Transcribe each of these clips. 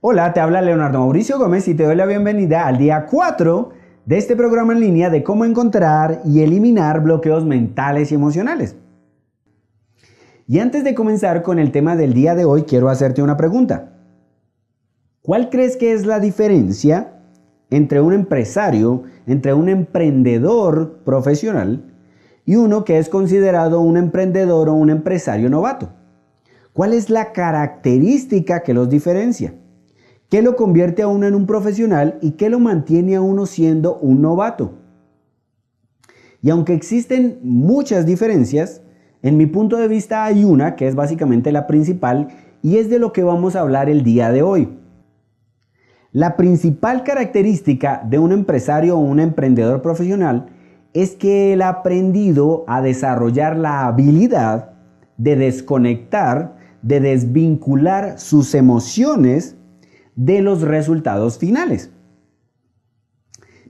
Hola, te habla Leonardo Mauricio Gómez y te doy la bienvenida al día 4 de este programa en línea de cómo encontrar y eliminar bloqueos mentales y emocionales. Y antes de comenzar con el tema del día de hoy, quiero hacerte una pregunta. ¿Cuál crees que es la diferencia entre un empresario, entre un emprendedor profesional y uno que es considerado un emprendedor o un empresario novato? ¿Cuál es la característica que los diferencia? ¿Qué lo convierte a uno en un profesional y qué lo mantiene a uno siendo un novato? Y aunque existen muchas diferencias, en mi punto de vista hay una que es básicamente la principal y es de lo que vamos a hablar el día de hoy. La principal característica de un empresario o un emprendedor profesional es que él ha aprendido a desarrollar la habilidad de desconectar, de desvincular sus emociones de los resultados finales.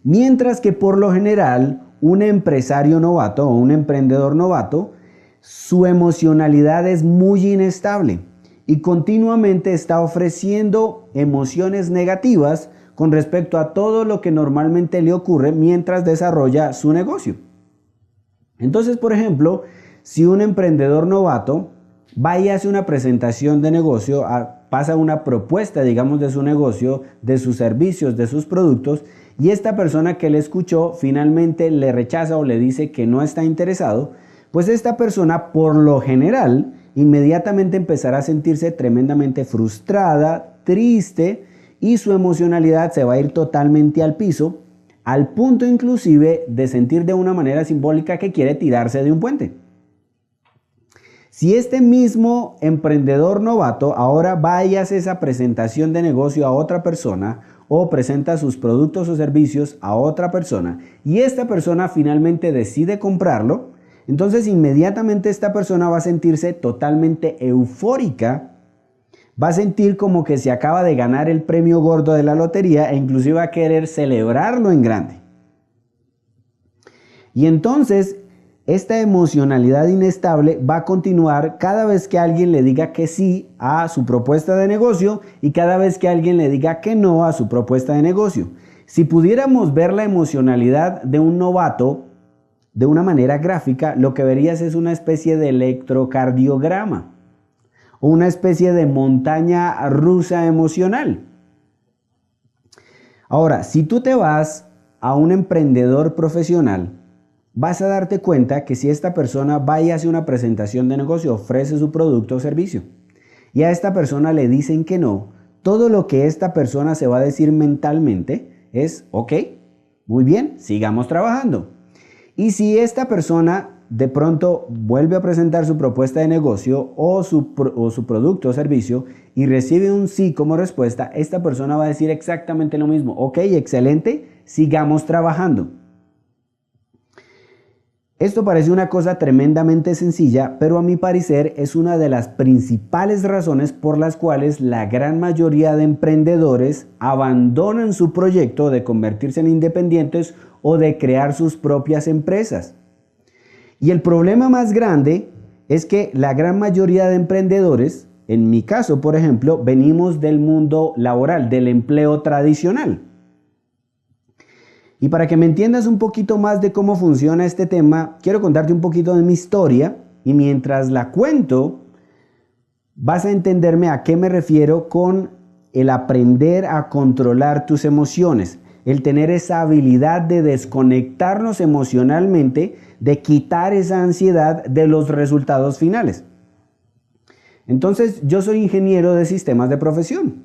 Mientras que por lo general un empresario novato o un emprendedor novato, su emocionalidad es muy inestable y continuamente está ofreciendo emociones negativas con respecto a todo lo que normalmente le ocurre mientras desarrolla su negocio. Entonces, por ejemplo, si un emprendedor novato va y hace una presentación de negocio, pasa una propuesta, digamos, de su negocio, de sus servicios, de sus productos, y esta persona que le escuchó finalmente le rechaza o le dice que no está interesado, pues esta persona por lo general inmediatamente empezará a sentirse tremendamente frustrada, triste, y su emocionalidad se va a ir totalmente al piso, al punto inclusive de sentir de una manera simbólica que quiere tirarse de un puente. Si este mismo emprendedor novato ahora va y hace esa presentación de negocio a otra persona o presenta sus productos o servicios a otra persona y esta persona finalmente decide comprarlo, entonces inmediatamente esta persona va a sentirse totalmente eufórica, va a sentir como que se acaba de ganar el premio gordo de la lotería e inclusive va a querer celebrarlo en grande. Y entonces esta emocionalidad inestable va a continuar cada vez que alguien le diga que sí a su propuesta de negocio y cada vez que alguien le diga que no a su propuesta de negocio. Si pudiéramos ver la emocionalidad de un novato de una manera gráfica, lo que verías es una especie de electrocardiograma o una especie de montaña rusa emocional. Ahora, si tú te vas a un emprendedor profesional, vas a darte cuenta que si esta persona va y hace una presentación de negocio, ofrece su producto o servicio, y a esta persona le dicen que no, todo lo que esta persona se va a decir mentalmente es, ok, muy bien, sigamos trabajando. Y si esta persona de pronto vuelve a presentar su propuesta de negocio o su producto o servicio y recibe un sí como respuesta, esta persona va a decir exactamente lo mismo, ok, excelente, sigamos trabajando. Esto parece una cosa tremendamente sencilla, pero a mi parecer es una de las principales razones por las cuales la gran mayoría de emprendedores abandonan su proyecto de convertirse en independientes o de crear sus propias empresas. Y el problema más grande es que la gran mayoría de emprendedores, en mi caso por ejemplo, venimos del mundo laboral, del empleo tradicional. Y para que me entiendas un poquito más de cómo funciona este tema, quiero contarte un poquito de mi historia y mientras la cuento, vas a entenderme a qué me refiero con el aprender a controlar tus emociones, el tener esa habilidad de desconectarnos emocionalmente, de quitar esa ansiedad de los resultados finales. Entonces, yo soy ingeniero de sistemas de profesión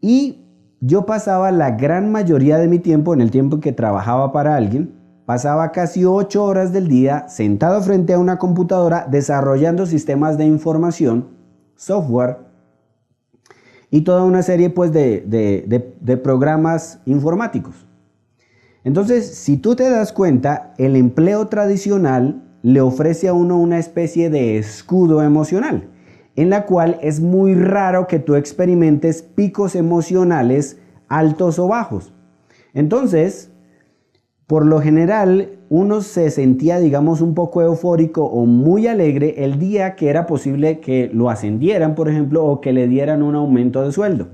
y yo pasaba la gran mayoría de mi tiempo, en el tiempo que trabajaba para alguien, pasaba casi 8 horas del día sentado frente a una computadora desarrollando sistemas de información, software y toda una serie pues, de programas informáticos. Entonces, si tú te das cuenta, el empleo tradicional le ofrece a uno una especie de escudo emocional, en la cual es muy raro que tú experimentes picos emocionales altos o bajos. Entonces, por lo general, uno se sentía, digamos, un poco eufórico o muy alegre el día que era posible que lo ascendieran, por ejemplo, o que le dieran un aumento de sueldo.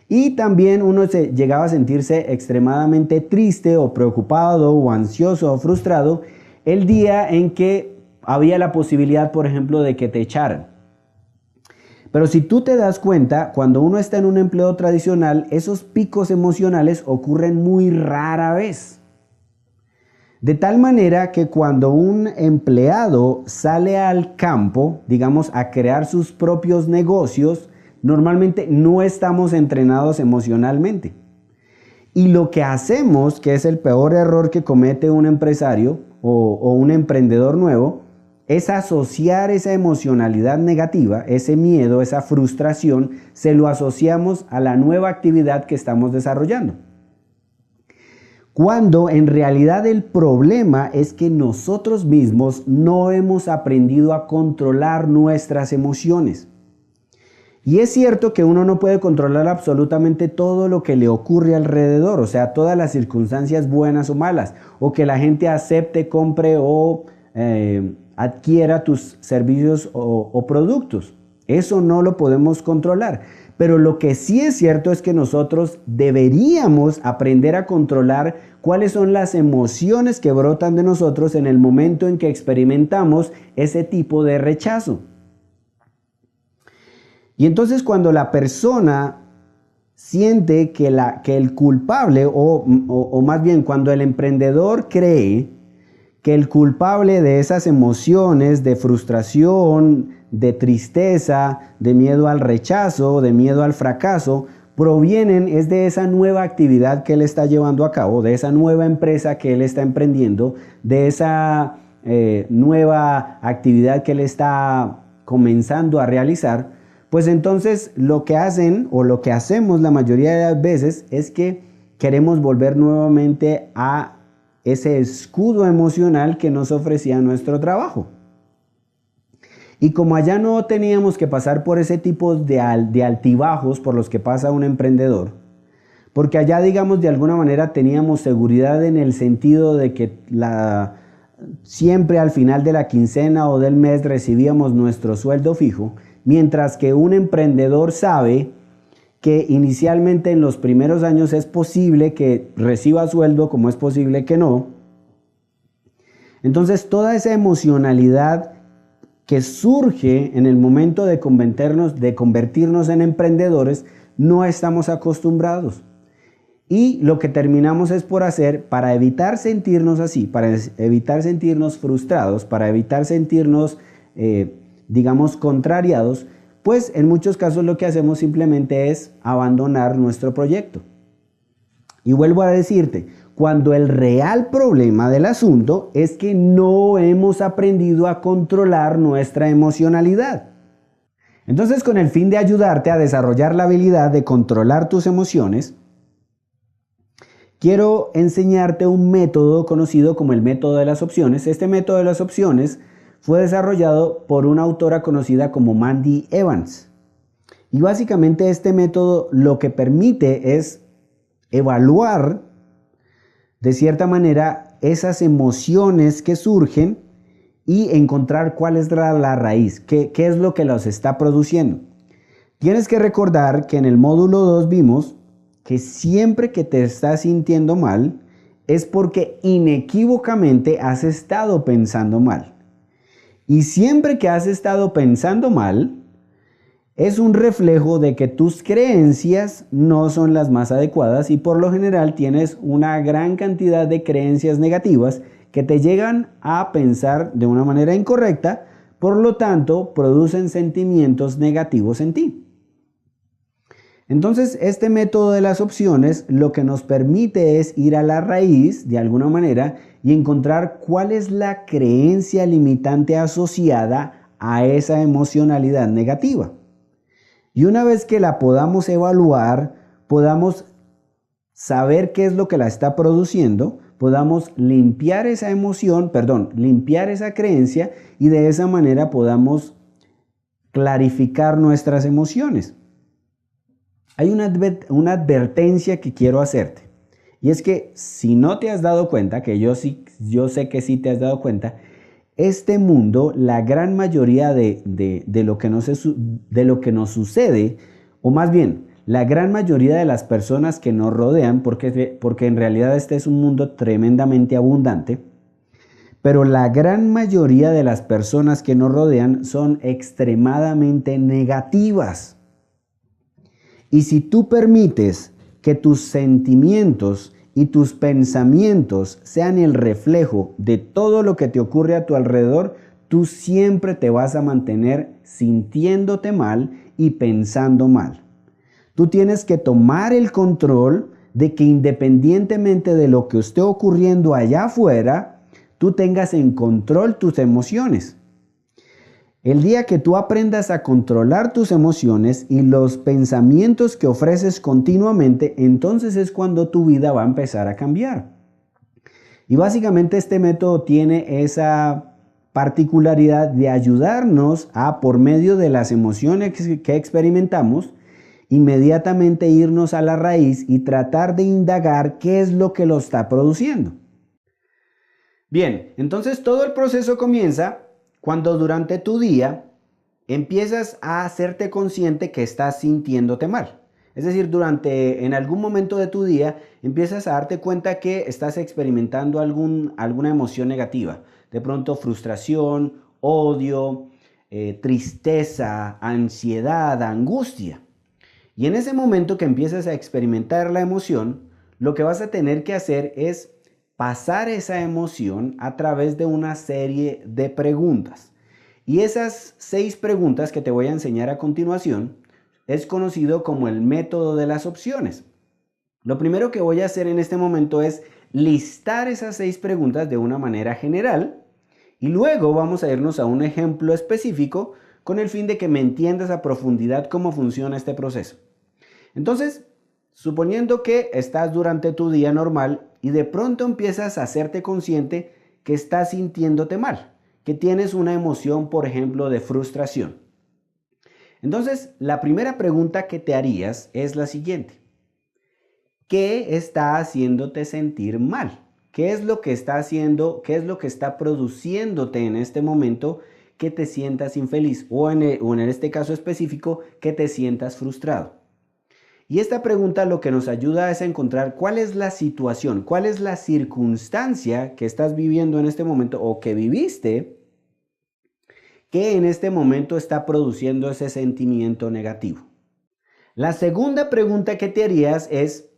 Y también uno llegaba a sentirse extremadamente triste o preocupado o ansioso o frustrado el día en que había la posibilidad, por ejemplo, de que te echaran. Pero si tú te das cuenta, cuando uno está en un empleo tradicional, esos picos emocionales ocurren muy rara vez. De tal manera que cuando un empleado sale al campo, digamos, a crear sus propios negocios, normalmente no estamos entrenados emocionalmente. Y lo que hacemos, que es el peor error que comete un empresario o un emprendedor nuevo, es asociar esa emocionalidad negativa, ese miedo, esa frustración, se lo asociamos a la nueva actividad que estamos desarrollando. Cuando en realidad el problema es que nosotros mismos no hemos aprendido a controlar nuestras emociones. Y es cierto que uno no puede controlar absolutamente todo lo que le ocurre alrededor, o sea, todas las circunstancias buenas o malas, o que la gente acepte, compre o adquiera tus servicios o productos. Eso no lo podemos controlar. Pero lo que sí es cierto es que nosotros deberíamos aprender a controlar cuáles son las emociones que brotan de nosotros en el momento en que experimentamos ese tipo de rechazo. Y entonces cuando la persona siente que el culpable, o más bien cuando el emprendedor cree que el culpable de esas emociones de frustración, de tristeza, de miedo al rechazo, de miedo al fracaso, provienen es de esa nueva actividad que él está llevando a cabo, de esa nueva empresa que él está emprendiendo, de esa nueva actividad que él está comenzando a realizar, pues entonces lo que hacen o lo que hacemos la mayoría de las veces es que queremos volver nuevamente a ese escudo emocional que nos ofrecía nuestro trabajo. Y como allá no teníamos que pasar por ese tipo de altibajos por los que pasa un emprendedor, porque allá, digamos, de alguna manera teníamos seguridad en el sentido de que siempre al final de la quincena o del mes recibíamos nuestro sueldo fijo, mientras que un emprendedor sabe que inicialmente en los primeros años es posible que reciba sueldo como es posible que no. Entonces toda esa emocionalidad que surge en el momento de convertirnos en emprendedores, no estamos acostumbrados. Y lo que terminamos es por hacer, para evitar sentirnos así, para evitar sentirnos frustrados, para evitar sentirnos, digamos, contrariados, pues en muchos casos lo que hacemos simplemente es abandonar nuestro proyecto. Y vuelvo a decirte, cuando el real problema del asunto es que no hemos aprendido a controlar nuestra emocionalidad. Entonces, con el fin de ayudarte a desarrollar la habilidad de controlar tus emociones, quiero enseñarte un método conocido como el método de las opciones. Este método de las opciones fue desarrollado por una autora conocida como Mandy Evans. Y básicamente este método lo que permite es evaluar de cierta manera esas emociones que surgen y encontrar cuál es la raíz, qué es lo que los está produciendo. Tienes que recordar que en el módulo 2 vimos que siempre que te estás sintiendo mal es porque inequívocamente has estado pensando mal. Y siempre que has estado pensando mal, es un reflejo de que tus creencias no son las más adecuadas y por lo general tienes una gran cantidad de creencias negativas que te llegan a pensar de una manera incorrecta, por lo tanto producen sentimientos negativos en ti. Entonces, este método de las opciones lo que nos permite es ir a la raíz de alguna manera y encontrar cuál es la creencia limitante asociada a esa emocionalidad negativa. Y una vez que la podamos evaluar, podamos saber qué es lo que la está produciendo, podamos limpiar esa limpiar esa creencia y de esa manera podamos clarificar nuestras emociones. Hay una advertencia que quiero hacerte. Y es que si no te has dado cuenta, que yo sé que sí te has dado cuenta, este mundo, la gran mayoría de lo que nos sucede, o más bien, la gran mayoría de las personas que nos rodean, porque en realidad este es un mundo tremendamente abundante, pero la gran mayoría de las personas que nos rodean son extremadamente negativas. Y si tú permites que tus sentimientos y tus pensamientos sean el reflejo de todo lo que te ocurre a tu alrededor, tú siempre te vas a mantener sintiéndote mal y pensando mal. Tú tienes que tomar el control de que independientemente de lo que esté ocurriendo allá afuera, tú tengas en control tus emociones. El día que tú aprendas a controlar tus emociones y los pensamientos que ofreces continuamente, entonces es cuando tu vida va a empezar a cambiar. Y básicamente este método tiene esa particularidad de ayudarnos a, por medio de las emociones que experimentamos, inmediatamente irnos a la raíz y tratar de indagar qué es lo que lo está produciendo. Bien, entonces todo el proceso comienza cuando durante tu día empiezas a hacerte consciente que estás sintiéndote mal. Es decir, en algún momento de tu día empiezas a darte cuenta que estás experimentando alguna emoción negativa. De pronto frustración, odio, tristeza, ansiedad, angustia. Y en ese momento que empiezas a experimentar la emoción, lo que vas a tener que hacer es pasar esa emoción a través de una serie de preguntas. Y esas 6 preguntas que te voy a enseñar a continuación es conocido como el método de las opciones. Lo primero que voy a hacer en este momento es listar esas 6 preguntas de una manera general y luego vamos a irnos a un ejemplo específico con el fin de que me entiendas a profundidad cómo funciona este proceso. Entonces, suponiendo que estás durante tu día normal y de pronto empiezas a hacerte consciente que estás sintiéndote mal, que tienes una emoción, por ejemplo, de frustración. Entonces, la primera pregunta que te harías es la siguiente. ¿Qué está haciéndote sentir mal? ¿Qué es lo que está haciendo, qué es lo que está produciéndote en este momento que te sientas infeliz o en este caso específico que te sientas frustrado? Y esta pregunta lo que nos ayuda es a encontrar cuál es la situación, cuál es la circunstancia que estás viviendo en este momento o que viviste que en este momento está produciendo ese sentimiento negativo. La segunda pregunta que te harías es,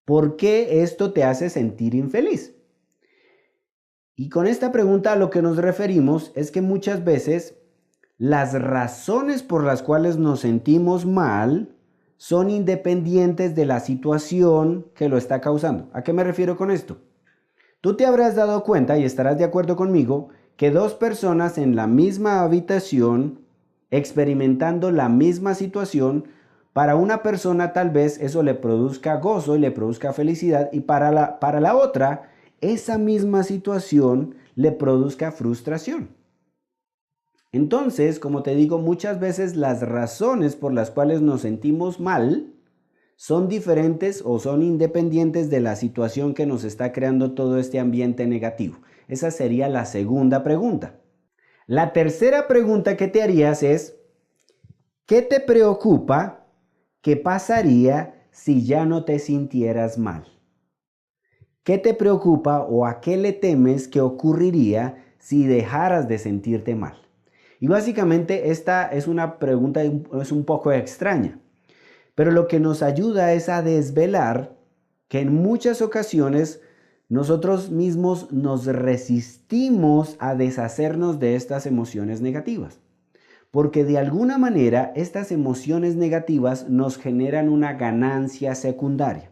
¿por qué esto te hace sentir infeliz? Y con esta pregunta a lo que nos referimos es que muchas veces las razones por las cuales nos sentimos mal son independientes de la situación que lo está causando. ¿A qué me refiero con esto? Tú te habrás dado cuenta y estarás de acuerdo conmigo que 2 personas en la misma habitación experimentando la misma situación, para una persona tal vez eso le produzca gozo y le produzca felicidad y para la otra esa misma situación le produzca frustración. Entonces, como te digo, muchas veces las razones por las cuales nos sentimos mal son diferentes o son independientes de la situación que nos está creando todo este ambiente negativo. Esa sería la segunda pregunta. La tercera pregunta que te harías es, ¿qué te preocupa? ¿Qué pasaría si ya no te sintieras mal? ¿Qué te preocupa o a qué le temes que ocurriría si dejaras de sentirte mal? Y básicamente esta es una pregunta es un poco extraña, pero lo que nos ayuda es a desvelar que en muchas ocasiones nosotros mismos nos resistimos a deshacernos de estas emociones negativas, porque de alguna manera estas emociones negativas nos generan una ganancia secundaria.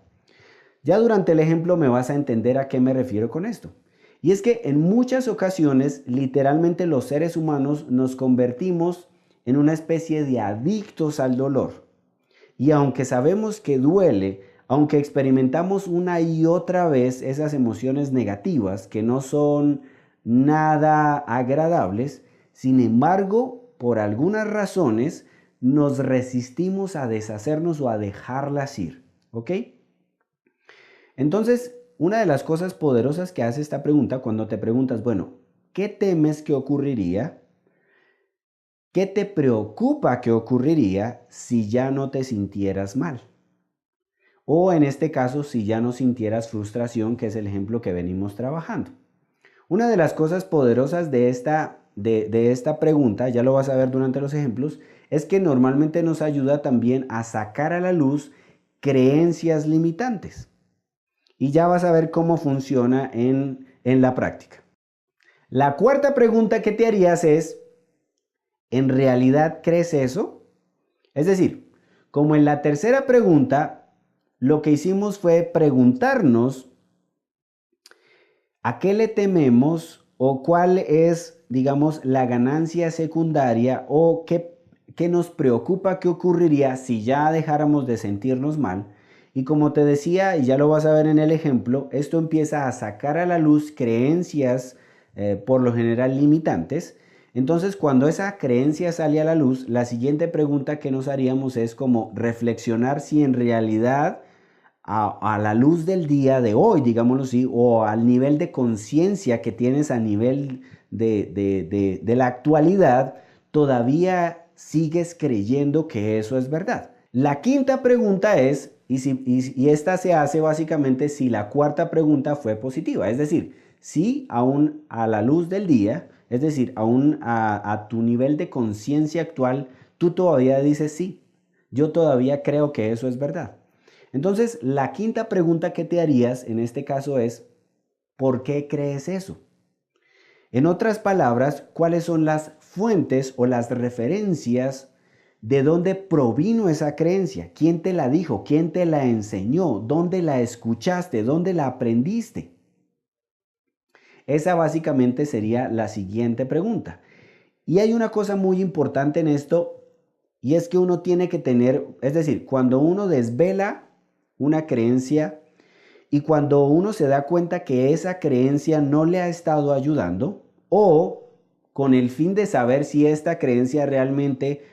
Ya durante el ejemplo me vas a entender a qué me refiero con esto. Y es que en muchas ocasiones, literalmente los seres humanos nos convertimos en una especie de adictos al dolor. Y aunque sabemos que duele, aunque experimentamos una y otra vez esas emociones negativas que no son nada agradables, sin embargo, por algunas razones, nos resistimos a deshacernos o a dejarlas ir. ¿Ok? Entonces, una de las cosas poderosas que hace esta pregunta cuando te preguntas, bueno, ¿qué temes que ocurriría? ¿Qué te preocupa que ocurriría si ya no te sintieras mal? O en este caso, si ya no sintieras frustración, que es el ejemplo que venimos trabajando. Una de las cosas poderosas de esta pregunta, ya lo vas a ver durante los ejemplos, es que normalmente nos ayuda también a sacar a la luz creencias limitantes. Y ya vas a ver cómo funciona en la práctica. La cuarta pregunta que te harías es, ¿en realidad crees eso? Es decir, como en la tercera pregunta, lo que hicimos fue preguntarnos a qué le tememos o cuál es, digamos, la ganancia secundaria o qué nos preocupa que ocurriría si ya dejáramos de sentirnos mal. Y como te decía, y ya lo vas a ver en el ejemplo, esto empieza a sacar a la luz creencias por lo general limitantes. Entonces, cuando esa creencia sale a la luz, la siguiente pregunta que nos haríamos es como reflexionar si en realidad a la luz del día de hoy, digámoslo así, o al nivel de conciencia que tienes a nivel de la actualidad, todavía sigues creyendo que eso es verdad. La quinta pregunta es, y esta se hace básicamente si la cuarta pregunta fue positiva, es decir, si aún a la luz del día, es decir, aún a tu nivel de conciencia actual, tú todavía dices sí, yo todavía creo que eso es verdad. Entonces, la quinta pregunta que te harías en este caso es, ¿por qué crees eso? En otras palabras, ¿cuáles son las fuentes o las referencias de dónde provino esa creencia? ¿Quién te la dijo? ¿Quién te la enseñó? ¿Dónde la escuchaste? ¿Dónde la aprendiste? Esa básicamente sería la siguiente pregunta. Y hay una cosa muy importante en esto, y es que uno tiene que tener, es decir, cuando uno desvela una creencia y cuando uno se da cuenta que esa creencia no le ha estado ayudando o con el fin de saber si esta creencia realmente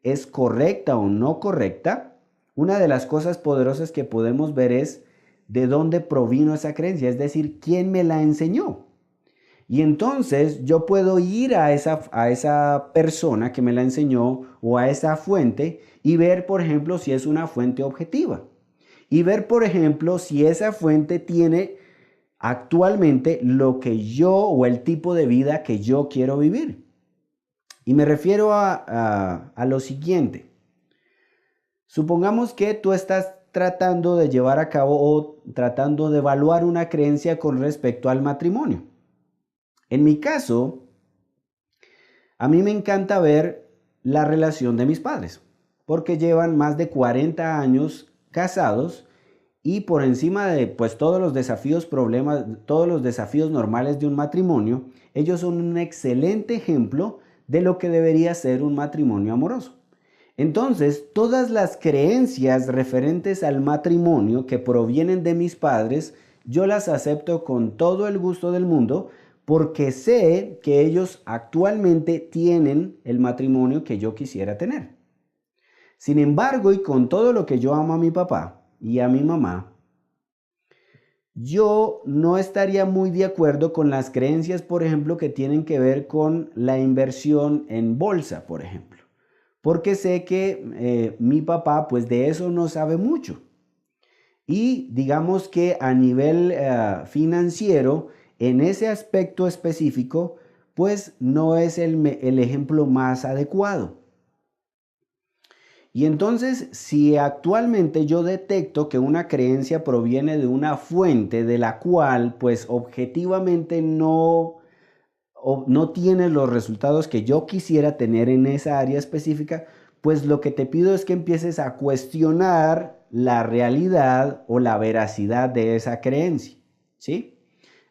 es correcta o no correcta, una de las cosas poderosas que podemos ver es de dónde provino esa creencia, es decir, quién me la enseñó. Y entonces yo puedo ir a esa persona que me la enseñó o a esa fuente y ver, por ejemplo, si es una fuente objetiva. Y ver, por ejemplo, si esa fuente tiene actualmente lo que yo o el tipo de vida que yo quiero vivir. Y me refiero a lo siguiente. Supongamos que tú estás tratando de llevar a cabo o tratando de evaluar una creencia con respecto al matrimonio. En mi caso, a mí me encanta ver la relación de mis padres, porque llevan más de 40 años casados y por encima de pues todos los desafíos, problemas, todos los desafíos normales de un matrimonio, ellos son un excelente ejemplo de lo que debería ser un matrimonio amoroso. Entonces, todas las creencias referentes al matrimonio que provienen de mis padres, yo las acepto con todo el gusto del mundo porque sé que ellos actualmente tienen el matrimonio que yo quisiera tener. Sin embargo, y con todo lo que yo amo a mi papá y a mi mamá, yo no estaría muy de acuerdo con las creencias, por ejemplo, que tienen que ver con la inversión en bolsa, por ejemplo. Porque sé que mi papá, pues de eso no sabe mucho. Y digamos que a nivel financiero, en ese aspecto específico, pues no es el ejemplo más adecuado. Y entonces, si actualmente yo detecto que una creencia proviene de una fuente de la cual, pues objetivamente no tiene los resultados que yo quisiera tener en esa área específica, pues lo que te pido es que empieces a cuestionar la realidad o la veracidad de esa creencia, ¿sí?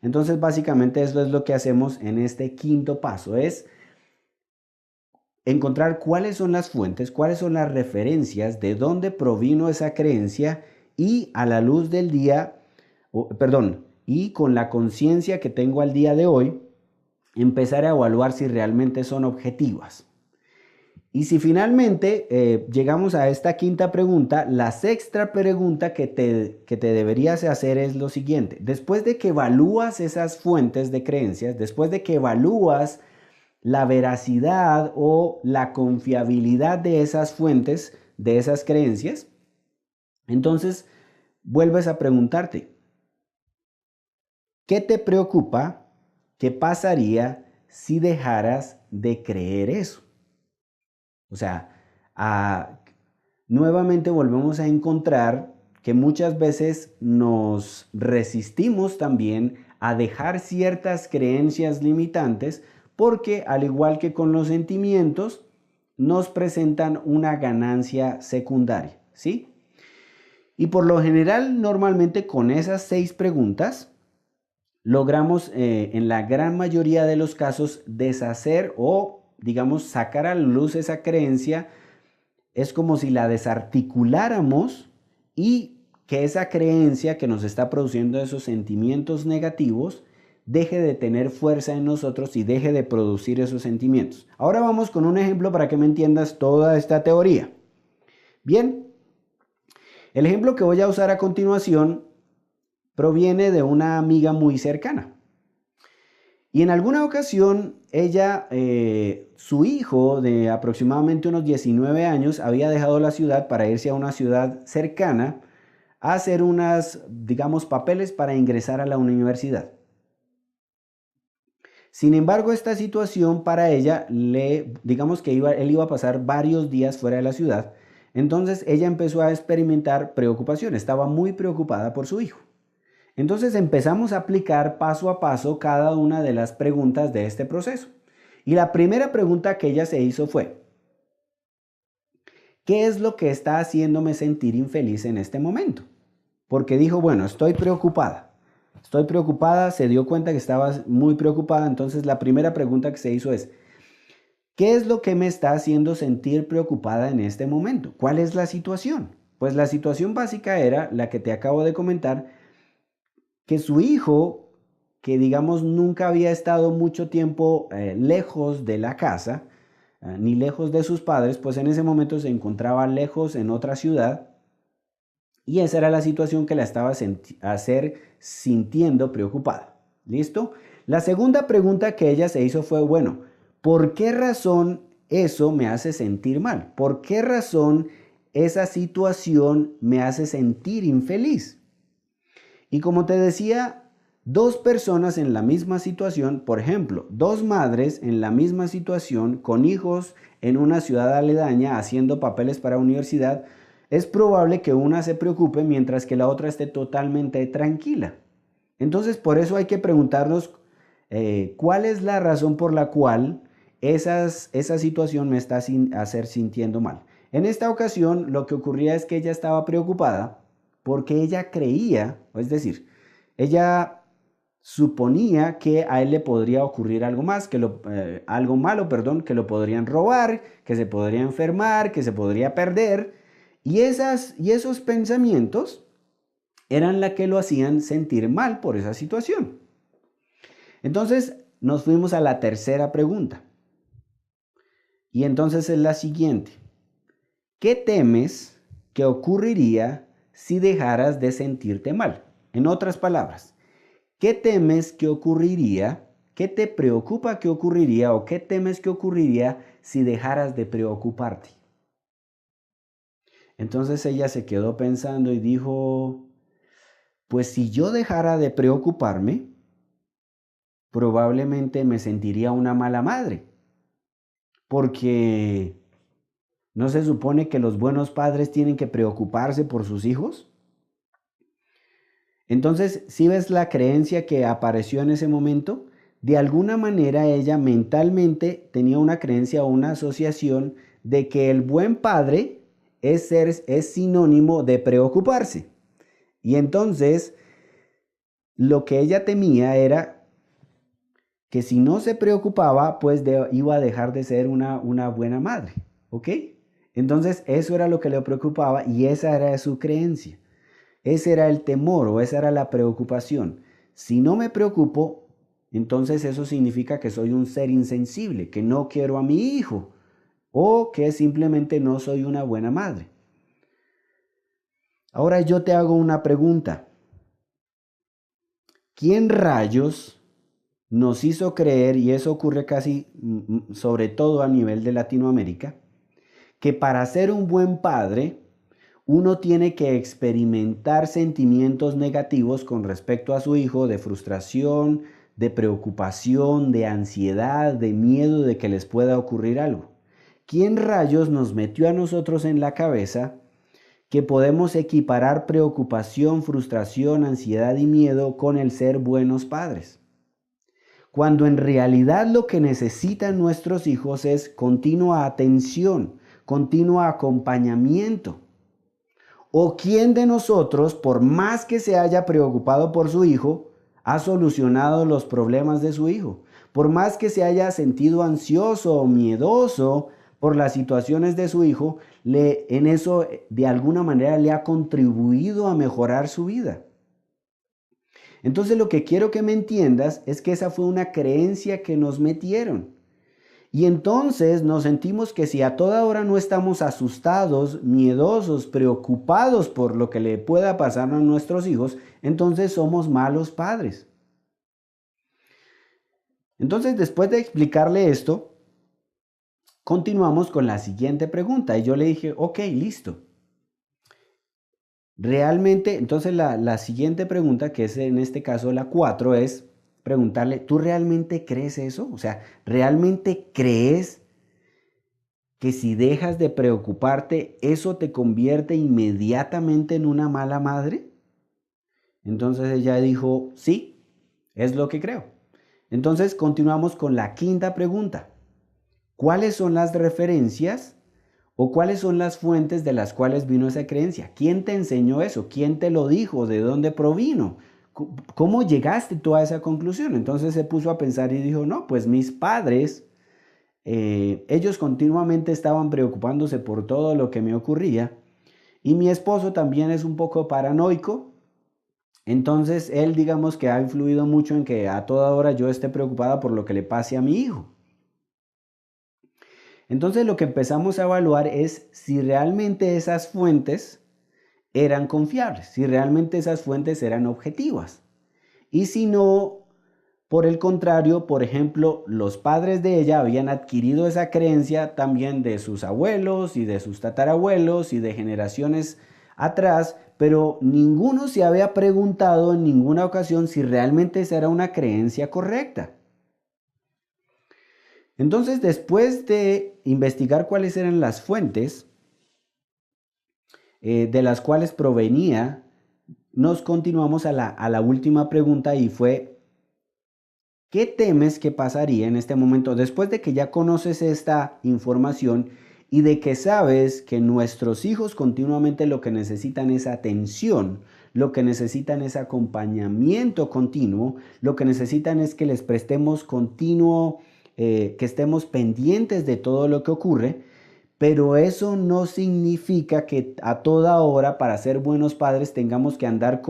Entonces, básicamente eso es lo que hacemos en este quinto paso, es encontrar cuáles son las fuentes, cuáles son las referencias, de dónde provino esa creencia y a la luz del día, y con la conciencia que tengo al día de hoy, empezar a evaluar si realmente son objetivas. Y si finalmente llegamos a esta quinta pregunta, la sexta pregunta que te deberías hacer es lo siguiente. Después de que evalúas esas fuentes de creencias, después de que evalúas la veracidad o la confiabilidad de esas fuentes, de esas creencias, entonces vuelves a preguntarte, ¿qué te preocupa? ¿Qué pasaría si dejaras de creer eso? O sea, nuevamente volvemos a encontrar que muchas veces nos resistimos también a dejar ciertas creencias limitantes porque, al igual que con los sentimientos, nos presentan una ganancia secundaria, ¿sí? Y por lo general, normalmente con esas 6 preguntas, logramos en la gran mayoría de los casos deshacer o, digamos, sacar a la luz esa creencia. Es como si la desarticuláramos y que esa creencia que nos está produciendo esos sentimientos negativos deje de tener fuerza en nosotros y deje de producir esos sentimientos. Ahora vamos con un ejemplo para que me entiendas toda esta teoría. Bien, el ejemplo que voy a usar a continuación proviene de una amiga muy cercana. Y en alguna ocasión ella, su hijo de aproximadamente unos 19 años, había dejado la ciudad para irse a una ciudad cercana a hacer unas, digamos, papeles para ingresar a la universidad. Sin embargo, esta situación para ella, digamos que él iba a pasar varios días fuera de la ciudad. Entonces ella empezó a experimentar preocupación, estaba muy preocupada por su hijo. Entonces empezamos a aplicar paso a paso cada una de las preguntas de este proceso. Y la primera pregunta que ella se hizo fue, ¿qué es lo que está haciéndome sentir infeliz en este momento? Porque dijo, bueno, estoy preocupada, se dio cuenta que estaba muy preocupada, entonces la primera pregunta que se hizo es, ¿qué es lo que me está haciendo sentir preocupada en este momento? ¿Cuál es la situación? Pues la situación básica era la que te acabo de comentar, que su hijo, que digamos nunca había estado mucho tiempo lejos de la casa, ni lejos de sus padres, pues en ese momento se encontraba lejos en otra ciudad y esa era la situación que la estaba sintiendo preocupada. ¿Listo? La segunda pregunta que ella se hizo fue, bueno, ¿por qué razón eso me hace sentir mal? ¿Por qué razón esa situación me hace sentir infeliz? Y como te decía, dos personas en la misma situación, por ejemplo, dos madres en la misma situación con hijos en una ciudad aledaña haciendo papeles para universidad, es probable que una se preocupe mientras que la otra esté totalmente tranquila. Entonces, por eso hay que preguntarnos cuál es la razón por la cual esa situación me está hacer sintiendo mal. En esta ocasión, lo que ocurría es que ella estaba preocupada porque ella creía, es decir, ella suponía que a él le podría ocurrir algo más, algo malo, perdón, que lo podrían robar, que se podría enfermar, que se podría perder. Y esos pensamientos eran la que lo hacían sentir mal por esa situación. Entonces nos fuimos a la tercera pregunta. Y entonces es la siguiente. ¿Qué temes que ocurriría si dejaras de sentirte mal? En otras palabras, ¿qué temes que ocurriría? ¿Qué te preocupa que ocurriría o qué temes que ocurriría si dejaras de preocuparte? Entonces ella se quedó pensando y dijo, pues si yo dejara de preocuparme, probablemente me sentiría una mala madre, porque ¿no se supone que los buenos padres tienen que preocuparse por sus hijos? Entonces, si ves la creencia que apareció en ese momento, de alguna manera ella mentalmente tenía una creencia o una asociación de que el buen padre es sinónimo de preocuparse. Y entonces, lo que ella temía era que si no se preocupaba, pues iba a dejar de ser una buena madre. ¿Ok? Entonces, eso era lo que le preocupaba y esa era su creencia. Ese era el temor o esa era la preocupación. Si no me preocupo, entonces eso significa que soy un ser insensible, que no quiero a mi hijo o que simplemente no soy una buena madre. Ahora yo te hago una pregunta. ¿Quién rayos nos hizo creer, y eso ocurre casi sobre todo a nivel de Latinoamérica, que para ser un buen padre, uno tiene que experimentar sentimientos negativos con respecto a su hijo, de frustración, de preocupación, de ansiedad, de miedo de que les pueda ocurrir algo. ¿Quién rayos nos metió a nosotros en la cabeza que podemos equiparar preocupación, frustración, ansiedad y miedo con el ser buenos padres? Cuando en realidad lo que necesitan nuestros hijos es continua atención, continuo acompañamiento. ¿O quién de nosotros, por más que se haya preocupado por su hijo, ha solucionado los problemas de su hijo? Por más que se haya sentido ansioso o miedoso por las situaciones de su hijo, en eso de alguna manera le ha contribuido a mejorar su vida. Entonces lo que quiero que me entiendas es que esa fue una creencia que nos metieron. Y entonces nos sentimos que si a toda hora no estamos asustados, miedosos, preocupados por lo que le pueda pasar a nuestros hijos, entonces somos malos padres. Entonces, después de explicarle esto, continuamos con la siguiente pregunta. Y yo le dije, ok, listo. Realmente, entonces la siguiente pregunta, que es en este caso la 4, es preguntarle, ¿tú realmente crees eso? O sea, ¿realmente crees que si dejas de preocuparte, eso te convierte inmediatamente en una mala madre? Entonces ella dijo, sí, es lo que creo. Entonces continuamos con la quinta pregunta. ¿Cuáles son las referencias o cuáles son las fuentes de las cuales vino esa creencia? ¿Quién te enseñó eso? ¿Quién te lo dijo? ¿De dónde provino? ¿Cómo llegaste tú a esa conclusión? Entonces se puso a pensar y dijo, no, pues mis padres, ellos continuamente estaban preocupándose por todo lo que me ocurría, y mi esposo también es un poco paranoico. Entonces él, digamos que ha influido mucho en que a toda hora yo esté preocupada por lo que le pase a mi hijo. Entonces lo que empezamos a evaluar es si realmente esas fuentes eran confiables, si realmente esas fuentes eran objetivas. Y si no, por el contrario, por ejemplo, los padres de ella habían adquirido esa creencia también de sus abuelos y de sus tatarabuelos y de generaciones atrás, pero ninguno se había preguntado en ninguna ocasión si realmente esa era una creencia correcta. Entonces, después de investigar cuáles eran las fuentes de las cuales provenía, nos continuamos a la última pregunta, y fue, ¿qué temes que pasaría en este momento después de que ya conoces esta información y de que sabes que nuestros hijos continuamente lo que necesitan es atención, lo que necesitan es acompañamiento continuo, lo que necesitan es que les prestemos continuo, que estemos pendientes de todo lo que ocurre? Pero eso no significa que a toda hora, para ser buenos padres, tengamos que andar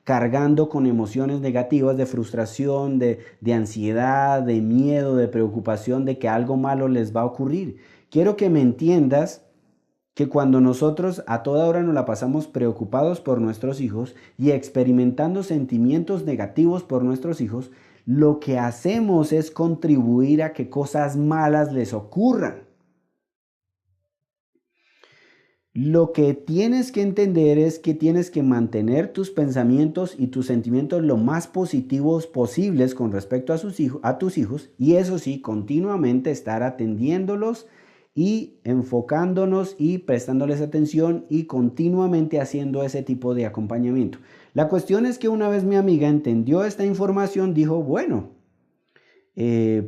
cargando con emociones negativas de frustración, de ansiedad, de miedo, de preocupación de que algo malo les va a ocurrir. Quiero que me entiendas que cuando nosotros a toda hora nos la pasamos preocupados por nuestros hijos y experimentando sentimientos negativos por nuestros hijos, lo que hacemos es contribuir a que cosas malas les ocurran. Lo que tienes que entender es que tienes que mantener tus pensamientos y tus sentimientos lo más positivos posibles con respecto a tus hijos, y eso sí, continuamente estar atendiéndolos y enfocándonos y prestándoles atención y continuamente haciendo ese tipo de acompañamiento. La cuestión es que una vez mi amiga entendió esta información, dijo, bueno,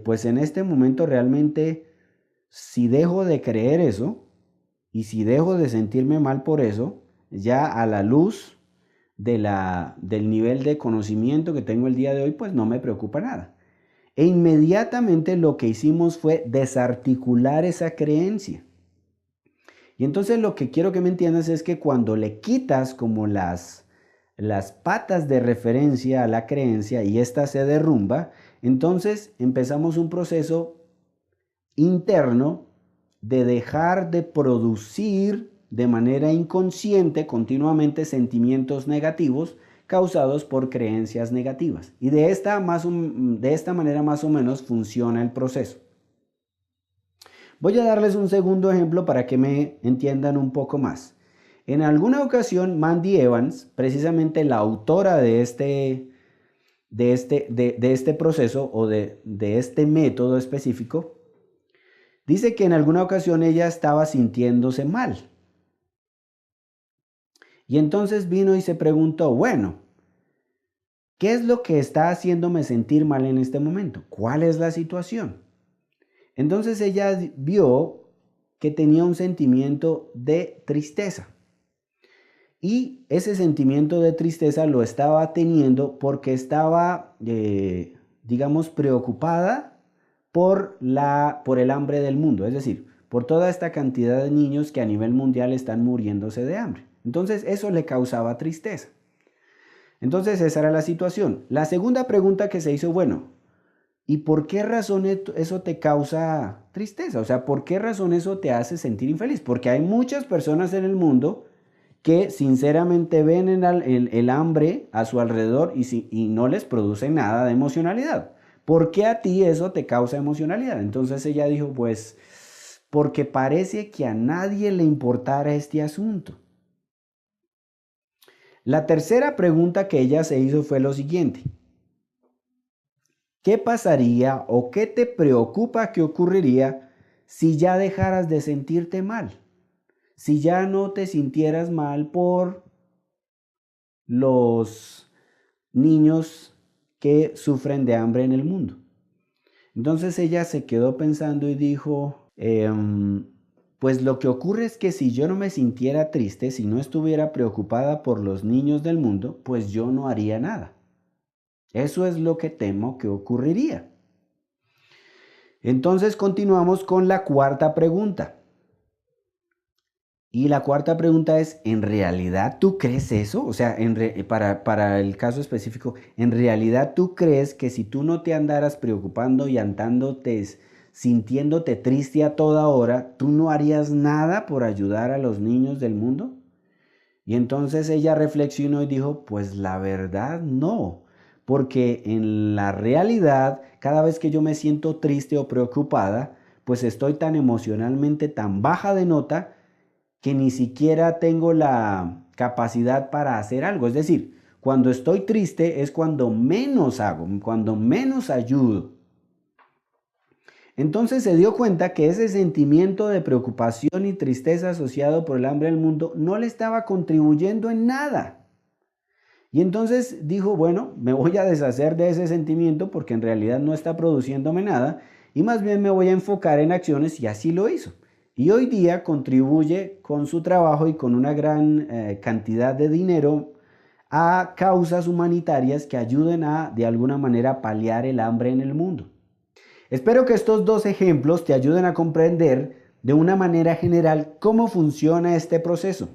pues en este momento realmente, si dejo de creer eso, y si dejo de sentirme mal por eso, ya a la luz del nivel de conocimiento que tengo el día de hoy, pues no me preocupa nada. E inmediatamente lo que hicimos fue desarticular esa creencia. Y entonces lo que quiero que me entiendas es que cuando le quitas como las patas de referencia a la creencia y ésta se derrumba, entonces empezamos un proceso interno de dejar de producir de manera inconsciente continuamente sentimientos negativos causados por creencias negativas. Y de esta manera más o menos funciona el proceso. Voy a darles un segundo ejemplo para que me entiendan un poco más. En alguna ocasión, Mandy Evans, precisamente la autora de este proceso o de este método específico, dice que en alguna ocasión ella estaba sintiéndose mal. Y entonces vino y se preguntó, bueno, ¿qué es lo que está haciéndome sentir mal en este momento? ¿Cuál es la situación? Entonces ella vio que tenía un sentimiento de tristeza. Y ese sentimiento de tristeza lo estaba teniendo porque estaba, digamos, preocupada por el hambre del mundo. Es decir, por toda esta cantidad de niños que a nivel mundial están muriéndose de hambre. Entonces eso le causaba tristeza. Entonces esa era la situación. La segunda pregunta que se hizo, bueno, ¿y por qué razón eso te causa tristeza? O sea, ¿por qué razón eso te hace sentir infeliz? Porque hay muchas personas en el mundo que sinceramente ven el hambre a su alrededor y no les produce nada de emocionalidad. ¿Por qué a ti eso te causa emocionalidad? Entonces ella dijo, pues, porque parece que a nadie le importara este asunto. La tercera pregunta que ella se hizo fue lo siguiente. ¿Qué pasaría o qué te preocupa que ocurriría si ya dejaras de sentirte mal? Si ya no te sintieras mal por los niños que sufren de hambre en el mundo. Entonces ella se quedó pensando y dijo, pues lo que ocurre es que si yo no me sintiera triste, si no estuviera preocupada por los niños del mundo, pues yo no haría nada. Eso es lo que temo que ocurriría. Entonces continuamos con la cuarta pregunta. Y la cuarta pregunta es, ¿en realidad tú crees eso? O sea, para el caso específico, ¿en realidad tú crees que si tú no te andaras preocupando y andándote, sintiéndote triste a toda hora, tú no harías nada por ayudar a los niños del mundo? Y entonces ella reflexionó y dijo, pues la verdad no, porque en la realidad, cada vez que yo me siento triste o preocupada, pues estoy tan emocionalmente tan baja de nota que ni siquiera tengo la capacidad para hacer algo. Es decir, cuando estoy triste es cuando menos hago, cuando menos ayudo. Entonces se dio cuenta que ese sentimiento de preocupación y tristeza asociado por el hambre del mundo no le estaba contribuyendo en nada. Y entonces dijo, bueno, me voy a deshacer de ese sentimiento porque en realidad no está produciéndome nada y más bien me voy a enfocar en acciones y así lo hizo. Y hoy día contribuye con su trabajo y con una gran cantidad de dinero a causas humanitarias que ayuden a, de alguna manera, paliar el hambre en el mundo. Espero que estos dos ejemplos te ayuden a comprender de una manera general cómo funciona este proceso.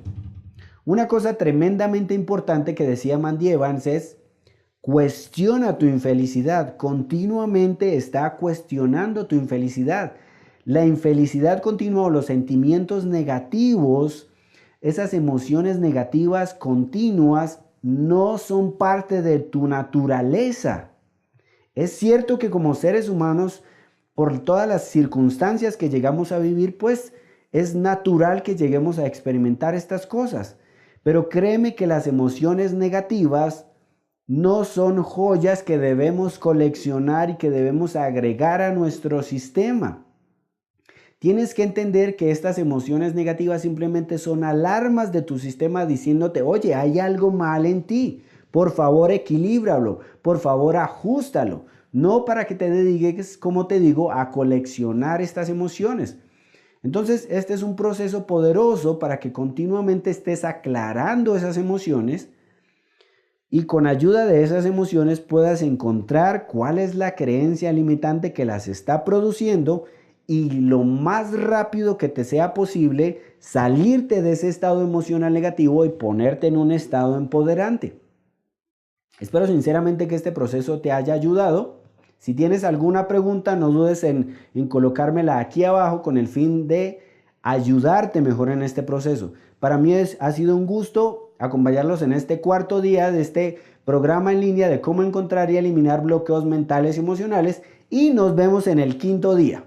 Una cosa tremendamente importante que decía Mandy Evans es, cuestiona tu infelicidad, continuamente está cuestionando tu infelicidad. La infelicidad continua o los sentimientos negativos, esas emociones negativas continuas, no son parte de tu naturaleza. Es cierto que como seres humanos, por todas las circunstancias que llegamos a vivir, pues es natural que lleguemos a experimentar estas cosas. Pero créeme que las emociones negativas no son joyas que debemos coleccionar y que debemos agregar a nuestro sistema. Tienes que entender que estas emociones negativas simplemente son alarmas de tu sistema diciéndote, oye, hay algo mal en ti. Por favor, equilíbralo. Por favor, ajústalo. No para que te dediques, como te digo, a coleccionar estas emociones. Entonces, este es un proceso poderoso para que continuamente estés aclarando esas emociones y con ayuda de esas emociones puedas encontrar cuál es la creencia limitante que las está produciendo y lo más rápido que te sea posible salirte de ese estado emocional negativo y ponerte en un estado empoderante. Espero sinceramente que este proceso te haya ayudado. Si tienes alguna pregunta, no dudes en colocármela aquí abajo con el fin de ayudarte mejor en este proceso. Para mí ha sido un gusto acompañarlos en este cuarto día de este programa en línea de cómo encontrar y eliminar bloqueos mentales y emocionales, y nos vemos en el quinto día.